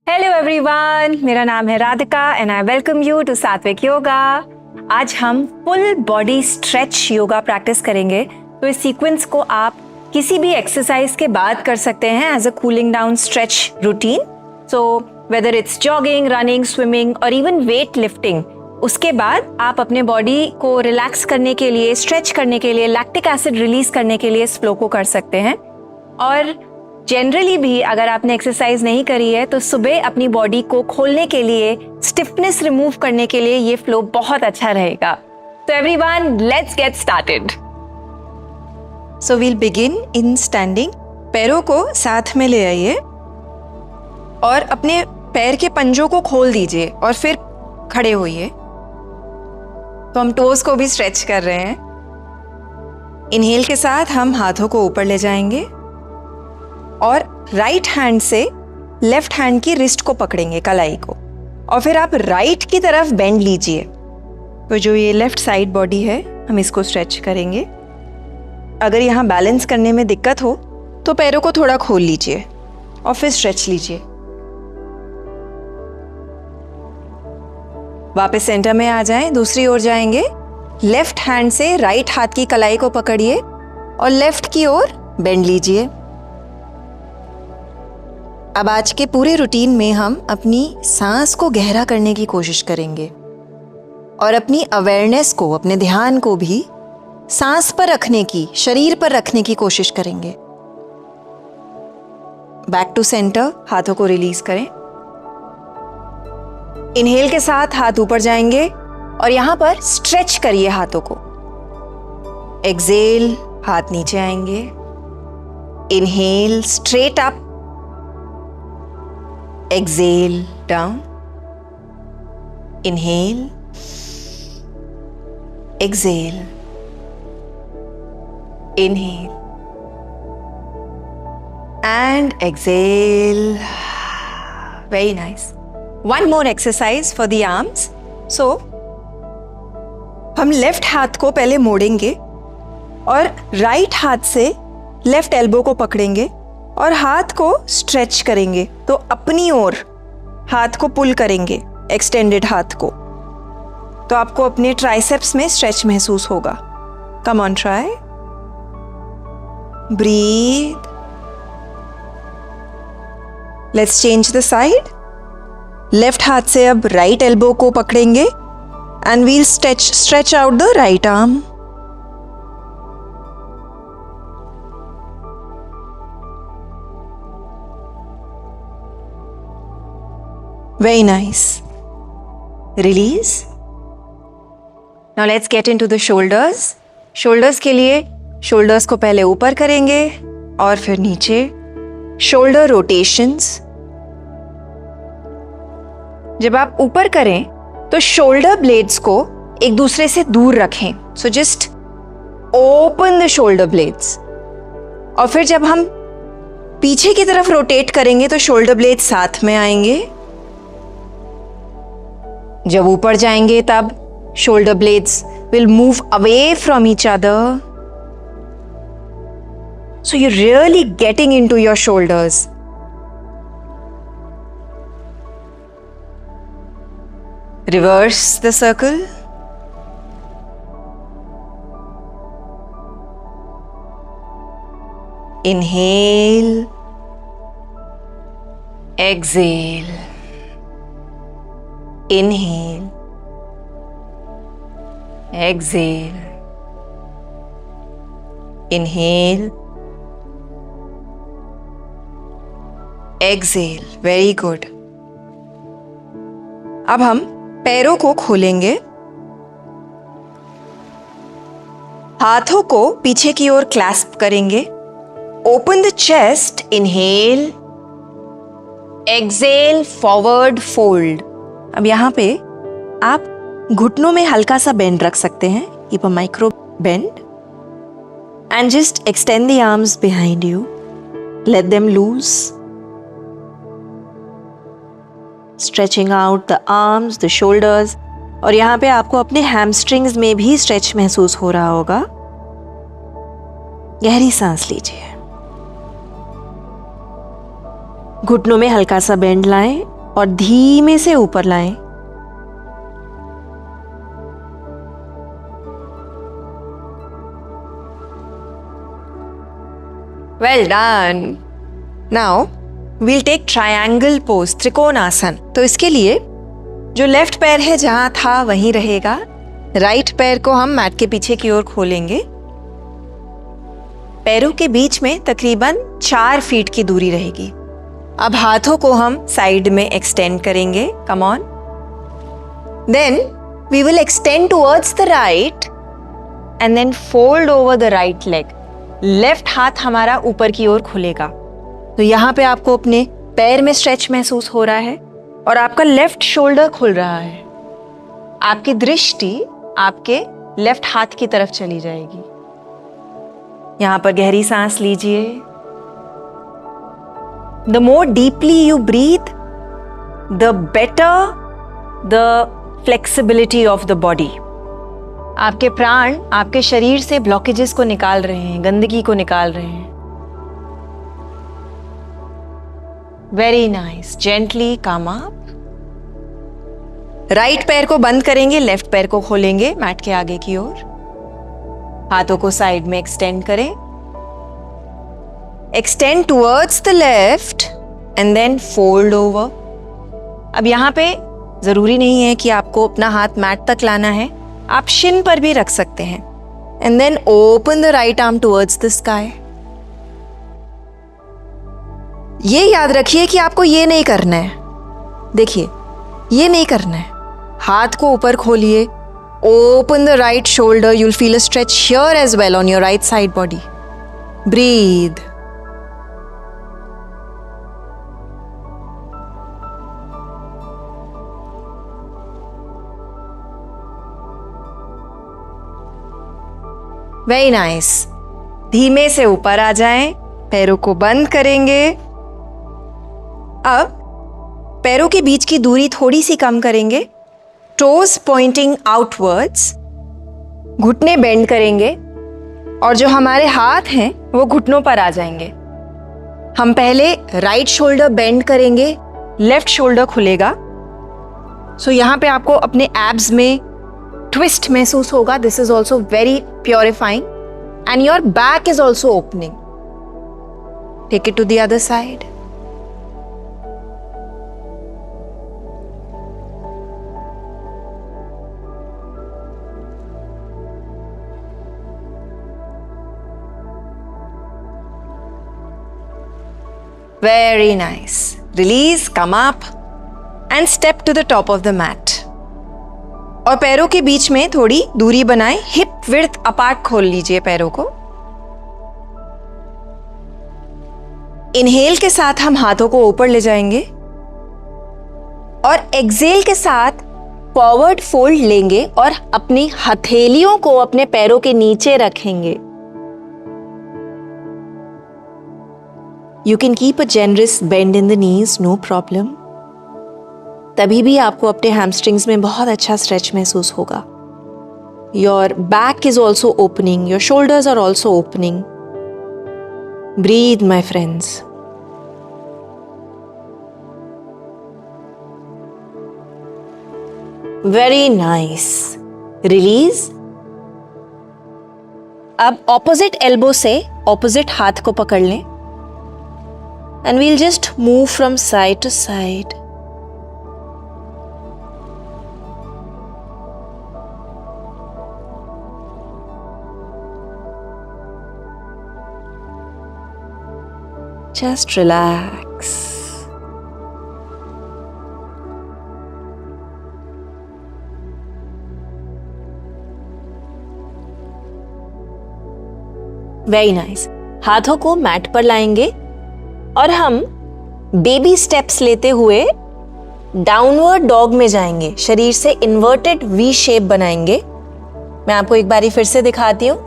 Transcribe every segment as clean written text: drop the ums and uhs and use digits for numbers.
Hello everyone, मेरा नाम है Radhika and I welcome you to Satvik Yoga. आज हम full body stretch yoga practice करेंगे। तो इस सीक्वेंस को आप किसी भी एक्सरसाइज के बाद कर सकते हैं as a cooling down stretch routine. So whether it's jogging, running, swimming और इवन वेट लिफ्टिंग, उसके बाद आप अपने बॉडी को रिलैक्स करने के लिए, स्ट्रेच करने के लिए, लैक्टिक एसिड रिलीज करने के लिए इस फ्लो को कर सकते हैं। और जनरली भी अगर आपने एक्सरसाइज नहीं करी है तो सुबह अपनी बॉडी को खोलने के लिए, स्टिफनेस रिमूव करने के लिए ये फ्लो बहुत अच्छा रहेगा। तो everyone, let's get started. So we'll begin in standing. पैरों को साथ में ले आइए और अपने पैर के पंजों को खोल दीजिए और फिर खड़े होइए। तो हम टोज को भी स्ट्रेच कर रहे हैं। इनहेल के साथ हम हाथों को ऊपर ले जाएंगे और राइट हैंड से लेफ्ट हैंड की रिस्ट को पकड़ेंगे, कलाई को, और फिर आप राइट की तरफ बेंड लीजिए। तो जो ये लेफ्ट साइड बॉडी है, हम इसको स्ट्रेच करेंगे। अगर यहाँ बैलेंस करने में दिक्कत हो तो पैरों को थोड़ा खोल लीजिए और फिर स्ट्रेच लीजिए। वापस सेंटर में आ जाएं, दूसरी ओर जाएंगे। लेफ्ट हैंड से राइट हाथ की कलाई को पकड़िए और लेफ्ट की ओर बेंड लीजिए। अब आज के पूरे रूटीन में हम अपनी सांस को गहरा करने की कोशिश करेंगे और अपनी अवेयरनेस को, अपने ध्यान को भी सांस पर रखने की, शरीर पर रखने की कोशिश करेंगे। बैक टू सेंटर, हाथों को रिलीज करें। इनहेल के साथ हाथ ऊपर जाएंगे और यहां पर स्ट्रेच करिए हाथों को। एक्सेल, हाथ नीचे आएंगे। Inhale, straight up. Exhale, down. Inhale. Exhale. Inhale. And exhale. Very nice. One more exercise for the arms. So, हम लेफ्ट हाथ को पहले मोड़ेंगे और राइट हाथ से लेफ्ट एल्बो को पकड़ेंगे और हाथ को स्ट्रेच करेंगे। तो अपनी ओर हाथ को पुल करेंगे, एक्सटेंडेड हाथ को। तो आपको अपने ट्राइसेप्स में स्ट्रेच महसूस होगा। Come on, try. Breathe. Let's change the side. Left हाथ से अब राइट एल्बो को पकड़ेंगे and we'll stretch out the right arm. Very nice. Release. Now let's get into the shoulders. Shoulders के लिए shoulders को पहले ऊपर करेंगे और फिर नीचे। Shoulder rotations. जब आप ऊपर करें तो shoulder blades को एक दूसरे से दूर रखें. So just open the shoulder blades. और फिर जब हम पीछे की तरफ रोटेट करेंगे तो shoulder blades साथ में आएंगे। जब ऊपर जाएंगे तब shoulder blades will move away from each other. So you're really getting into your shoulders. Reverse the circle. Inhale. Exhale. Inhale. Exhale. Inhale. Exhale. Very good. अब हम पैरों को खोलेंगे। हाथों को पीछे की ओर क्लैस्प करेंगे। Open the chest. Inhale. Exhale. Forward fold. अब यहाँ पे आप घुटनों में हल्का सा बेंड रख सकते हैं। Keep a micro bend and just extend the arms behind you. Let them loose. Stretching out the arms, the shoulders. और यहाँ पे आपको अपने हैमस्ट्रिंग्स में भी स्ट्रेच महसूस हो रहा होगा। गहरी सांस लीजिए। घुटनों में हल्का सा बेंड लाएं और धीमे से ऊपर लाएं। Well done. Now we'll take triangle pose, Trikonasana. तो इसके लिए जो लेफ्ट पैर है जहां था वहीं रहेगा, राइट पैर को हम मैट के पीछे की ओर खोलेंगे। पैरों के बीच में तकरीबन 4 फीट की दूरी रहेगी। अब हाथों को हम साइड में एक्सटेंड करेंगे। Come on. Then we will extend towards the right and then fold over the right leg. Left हाथ हमारा ऊपर की ओर खुलेगा। तो यहाँ पे आपको अपने पैर में स्ट्रेच महसूस हो रहा है और आपका लेफ्ट शोल्डर खुल रहा है। आपकी दृष्टि आपके लेफ्ट हाथ की तरफ चली जाएगी। यहां पर गहरी सांस लीजिए। The more deeply you breathe, the better the flexibility of the body. आपके प्राण आपके शरीर से ब्लॉकेजेस को निकाल रहे हैं, गंदगी को निकाल रहे हैं। Very nice. Gently come up. Right पैर को बंद करेंगे, लेफ्ट पैर को खोलेंगे मैट के आगे की ओर। हाथों को साइड में एक्सटेंड करें। Extend towards the left and then fold over. अब यहां पे जरूरी नहीं है कि आपको अपना हाथ मैट तक लाना है, आप शिन पर भी रख सकते हैं। And then open the right arm towards the sky. ये याद रखिए कि आपको ये नहीं करना है। देखिए, ये नहीं करना है। हाथ को ऊपर खोलिए। Open the right shoulder. You'll feel a stretch here as well on your right side body. Breathe. Very nice. धीमे से ऊपर आ जाएं, पैरों को बंद करेंगे। अब पैरों के बीच की दूरी थोड़ी सी कम करेंगे। Toes pointing outwards. घुटने बेंड करेंगे और जो हमारे हाथ हैं वो घुटनों पर आ जाएंगे। हम पहले राइट शोल्डर बेंड करेंगे, लेफ्ट शोल्डर खुलेगा। सो यहां पे आपको अपने एब्स में ट्विस्ट महसूस होगा। This is also very purifying and your back is also opening. Take it to the other side. Very nice. Release, come up and step to the top of the mat. और पैरों के बीच में थोड़ी दूरी बनाएं। Hip width apart खोल लीजिए पैरों को। इनहेल के साथ हम हाथों को ऊपर ले जाएंगे और एक्सहेल के साथ फॉरवर्ड फोल्ड लेंगे और अपनी हथेलियों को अपने पैरों के नीचे रखेंगे। You can keep a generous bend in the knees, no problem. तभी भी आपको अपने hamstrings में बहुत अच्छा stretch महसूस होगा। Your back is also opening, your shoulders are also opening. Breathe, my friends. Very nice. Release. अब opposite elbow से opposite हाथ को पकड़ लें। And we'll just move from side to side. Just relax. Very nice. हाथों को mat पर लाएंगे और हम बेबी स्टेप्स लेते हुए डाउनवर्ड डॉग में जाएंगे। शरीर से इन्वर्टेड वी शेप बनाएंगे। मैं आपको एक बारी फिर से दिखाती हूं।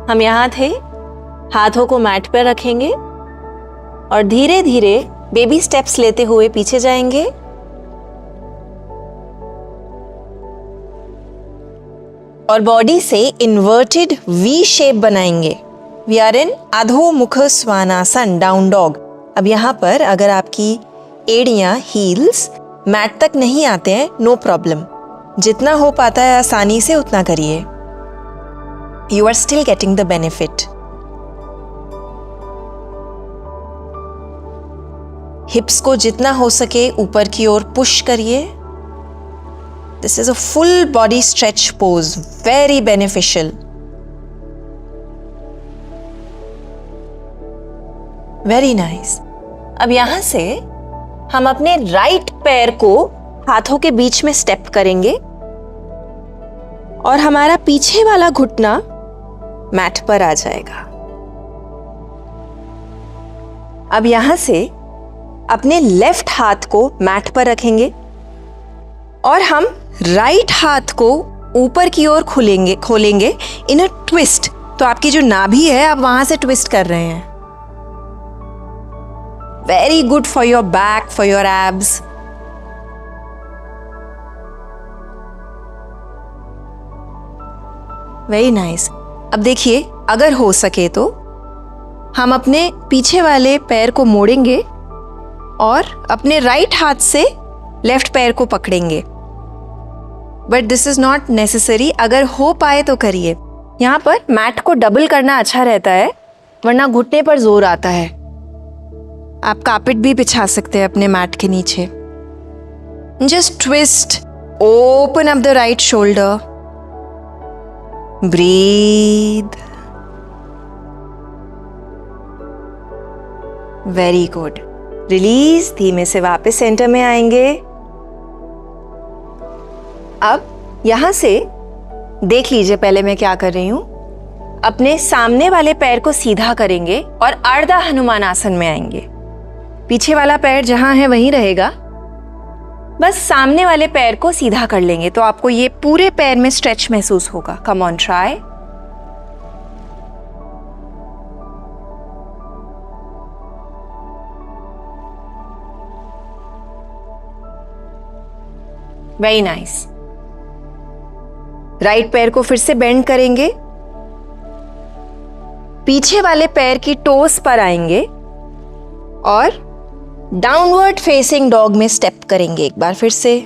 हम यहां थे, हाथों को मैट पर रखेंगे और धीरे धीरे बेबी स्टेप्स लेते हुए पीछे जाएंगे। और बॉडी से इन्वर्टेड वी शेप बनाएंगे। वी आर इन अधोमुख स्वानासन, डाउन डॉग। अब यहाँ पर अगर आपकी एड़ियाँ, हील्स मैट तक नहीं आते हैं, नो प्रॉब्लम। जितना हो पाता है आसानी से उतना करिए। You are still getting the benefit. Hips को जितना हो सके ऊपर की ओर पुश करिए। This is a full body stretch pose, very beneficial. Very nice. अब यहां से हम अपने राइट पैर को हाथों के बीच में स्टेप करेंगे और हमारा पीछे वाला घुटना मैट पर आ जाएगा। अब यहां से अपने लेफ्ट हाथ को मैट पर रखेंगे और हम राइट हाथ को ऊपर की ओर खोलेंगे इन अ ट्विस्ट। तो आपकी जो नाभि है आप वहां से ट्विस्ट कर रहे हैं। Very good for your back, for your abs. Very nice. अब देखिए, अगर हो सके तो हम अपने पीछे वाले पैर को मोड़ेंगे और अपने राइट हाथ से लेफ्ट पैर को पकड़ेंगे। But this is not necessary, अगर हो पाए तो करिए। यहाँ पर मैट को डबल करना अच्छा रहता है, वरना घुटने पर जोर आता है। आप कार्पेट भी बिछा सकते हैं अपने मैट के नीचे। Just twist, open up the right shoulder, breathe. Very good. Release, धीमे से वापस सेंटर में आएंगे। अब यहां से देख लीजिए पहले मैं क्या कर रही हूं। अपने सामने वाले पैर को सीधा करेंगे और अर्धा हनुमान आसन में आएंगे। पीछे वाला पैर जहां है वहीं रहेगा, बस सामने वाले पैर को सीधा कर लेंगे तो आपको ये पूरे पैर में स्ट्रेच महसूस होगा। Come on, try. Very nice. Right पैर को फिर से बेंड करेंगे, पीछे वाले पैर की टोस पर आएंगे और डाउनवर्ड फेसिंग डॉग में स्टेप करेंगे। एक बार फिर से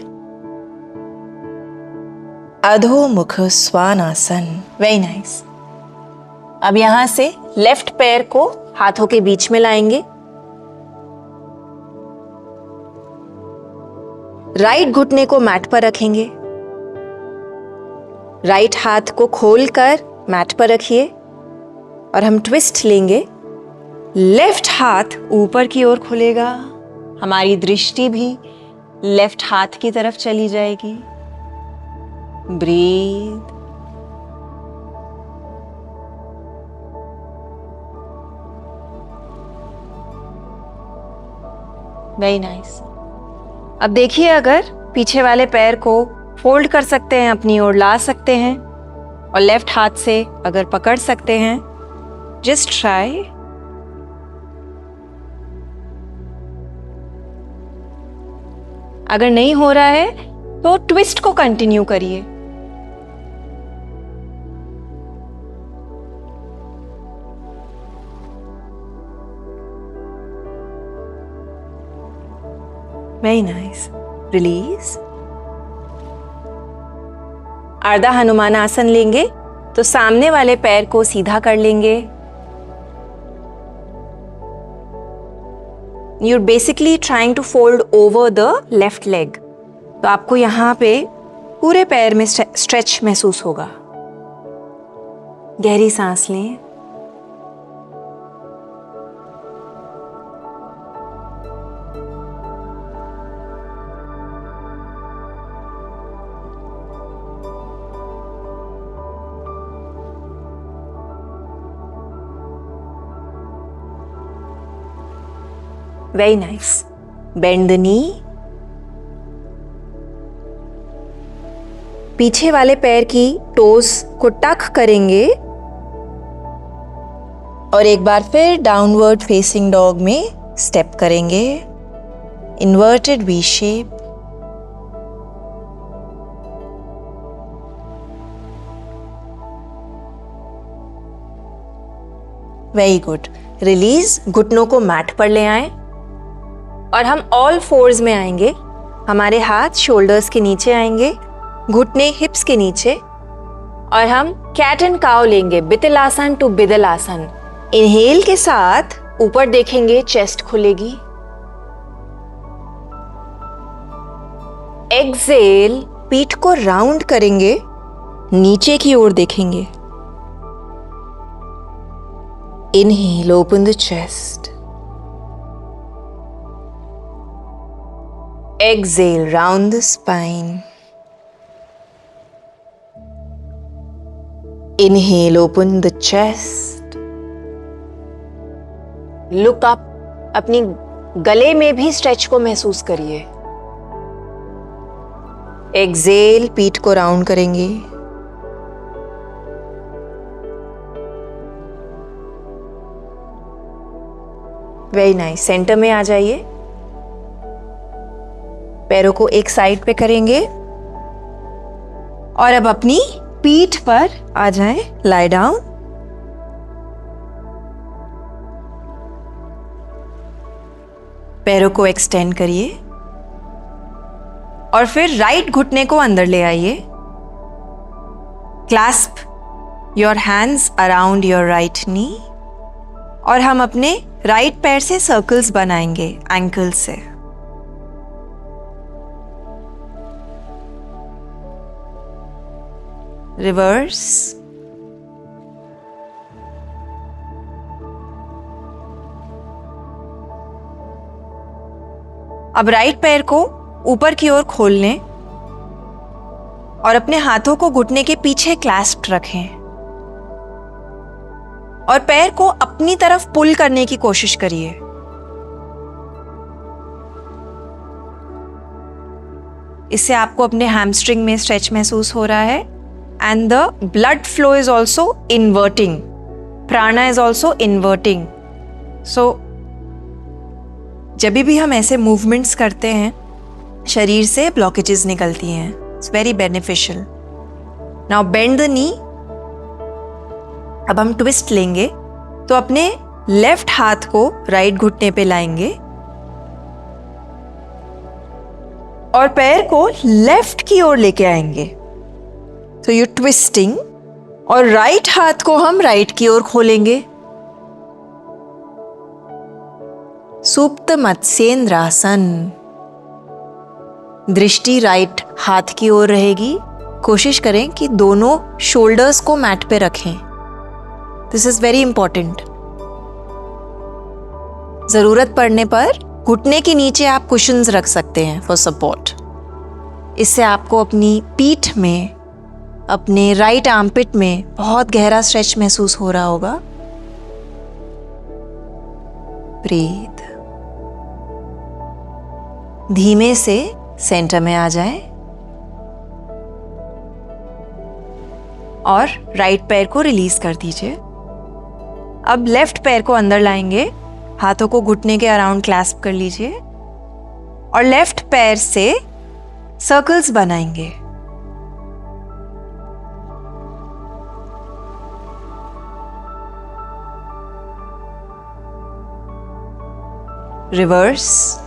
अधोमुख स्वानासन। Very nice. अब यहां से लेफ्ट पैर को हाथों के बीच में लाएंगे, राइट घुटने को मैट पर रखेंगे, राइट हाथ को खोलकर मैट पर रखिए और हम ट्विस्ट लेंगे। लेफ्ट हाथ ऊपर की ओर खुलेगा, हमारी दृष्टि भी लेफ्ट हाथ की तरफ चली जाएगी। ब्रीथ। Very nice. अब देखिए, अगर पीछे वाले पैर को फोल्ड कर सकते हैं, अपनी ओर ला सकते हैं और लेफ्ट हाथ से अगर पकड़ सकते हैं, जस्ट ट्राई। अगर नहीं हो रहा है तो ट्विस्ट को कंटिन्यू करिए। Very nice. रिलीज। अर्धा हनुमान आसन लेंगे तो सामने वाले पैर को सीधा कर लेंगे। You're basically trying to fold over the left leg. तो आपको यहाँ पे पूरे पैर में स्ट्रेच महसूस होगा। गहरी सांस लें। Very nice. Bend the knee. पीछे वाले पैर की टोस को टक करेंगे और एक बार फिर डाउनवर्ड फेसिंग डॉग में स्टेप करेंगे। Inverted V shape. Very good. Release. घुटनों को मैट पर ले आए। और हम ऑल फोर्स में आएंगे। हमारे हाथ शोल्डर्स के नीचे आएंगे, घुटने हिप्स के नीचे, और हम कैट एंड काउ लेंगे, बितलासन टू बिदलासन। इनहेल के साथ ऊपर देखेंगे, चेस्ट खुलेगी। एक्सहेल, पीठ को राउंड करेंगे, नीचे की ओर देखेंगे। Inhale, open the chest. Exhale, round the spine. Inhale, open the chest. Look up, अपनी गले में भी स्ट्रेच को महसूस करिए। एक्सहेल, पीठ को राउंड करेंगे। Very nice. सेंटर में आ जाइए, पैरों को एक साइड पे करेंगे और अब अपनी पीठ पर आ जाएं, लाई डाउन। पैरों को एक्सटेंड करिए और फिर राइट घुटने को अंदर ले आइए। Clasp your hands around your right knee और हम अपने राइट पैर से सर्कल्स बनाएंगे एंकल से। रिवर्स। अब राइट पैर को ऊपर की ओर खोल लें और अपने हाथों को घुटने के पीछे क्लैस्प्ड रखें और पैर को अपनी तरफ पुल करने की कोशिश करिए। इससे आपको अपने हैमस्ट्रिंग में स्ट्रेच महसूस हो रहा है and the blood flow is also inverting, प्राणा इज ऑल्सो इन्वर्टिंग। सो जब भी हम ऐसे मूवमेंट्स करते हैं शरीर से ब्लॉकेजेस निकलती हैं। It's very beneficial. Now bend the knee. अब हम ट्विस्ट लेंगे, तो अपने लेफ्ट हाथ को राइट घुटने पे लाएंगे और पैर को लेफ्ट की ओर लेके आएंगे। तो यू ट्विस्टिंग और राइट हाथ को हम राइट की ओर खोलेंगे। सुप्त मत्स्येंद्रासन। दृष्टि राइट हाथ की ओर रहेगी। कोशिश करें कि दोनों शोल्डर्स को मैट पे रखें। This is very important. जरूरत पड़ने पर घुटने के नीचे आप कुशन्स रख सकते हैं फॉर सपोर्ट। इससे आपको अपनी पीठ में, अपने राइट आर्मपिट में बहुत गहरा स्ट्रेच महसूस हो रहा होगा। ब्रीथ। धीमे से सेंटर में आ जाएं और राइट पैर को रिलीज कर दीजिए। अब लेफ्ट पैर को अंदर लाएंगे, हाथों को घुटने के अराउंड क्लैस्प कर लीजिए और लेफ्ट पैर से सर्कल्स बनाएंगे। रिवर्स।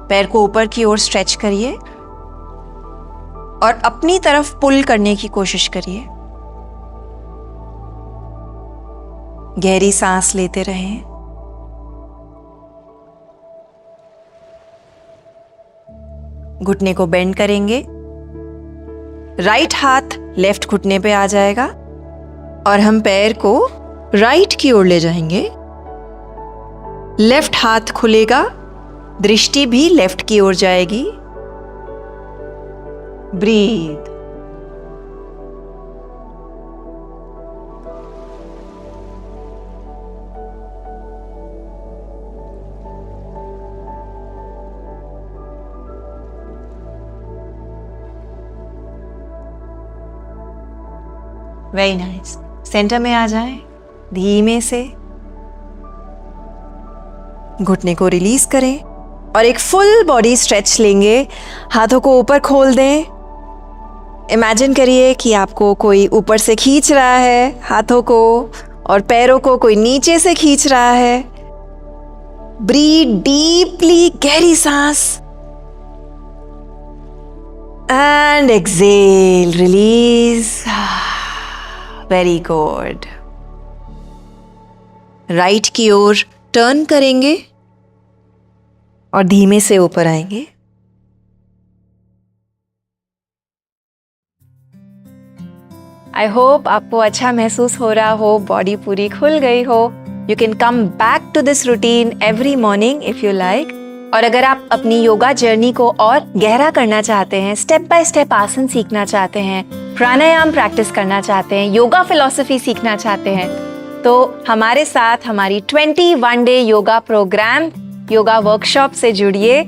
पैर को ऊपर की ओर स्ट्रेच करिए और अपनी तरफ पुल करने की कोशिश करिए। गहरी सांस लेते रहें। घुटने को बेंड करेंगे। राइट हाथ लेफ्ट घुटने पे आ जाएगा और हम पैर को राइट की ओर ले जाएंगे। लेफ्ट हाथ खुलेगा, दृष्टि भी लेफ्ट की ओर जाएगी। ब्रीथ। Very nice. सेंटर में आ जाएं, धीमे से घुटने को रिलीज करें और एक फुल बॉडी स्ट्रेच लेंगे। हाथों को ऊपर खोल दें इमेजिन करिए कि आपको कोई ऊपर से खींच रहा है हाथों को और पैरों को कोई नीचे से खींच रहा है। ब्रीथ डीपली, गहरी सांस and exhale, release. Very good. Right की ओर टर्न करेंगे और धीमे से ऊपर आएंगे। आई होप आपको अच्छा महसूस हो रहा हो, बॉडी पूरी खुल गई हो। You can come back to this routine every morning if you like. और अगर आप अपनी योगा जर्नी को और गहरा करना चाहते हैं, स्टेप बाय स्टेप आसन सीखना चाहते हैं, प्राणायाम प्रैक्टिस करना चाहते हैं, योगा फिलॉसफी सीखना चाहते हैं, तो हमारे साथ हमारी 21 day yoga program, yoga workshop से जुड़िए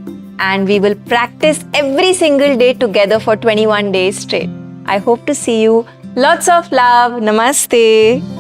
and we will practice every single day together for 21 days straight. I hope to see you. Lots of love. Namaste.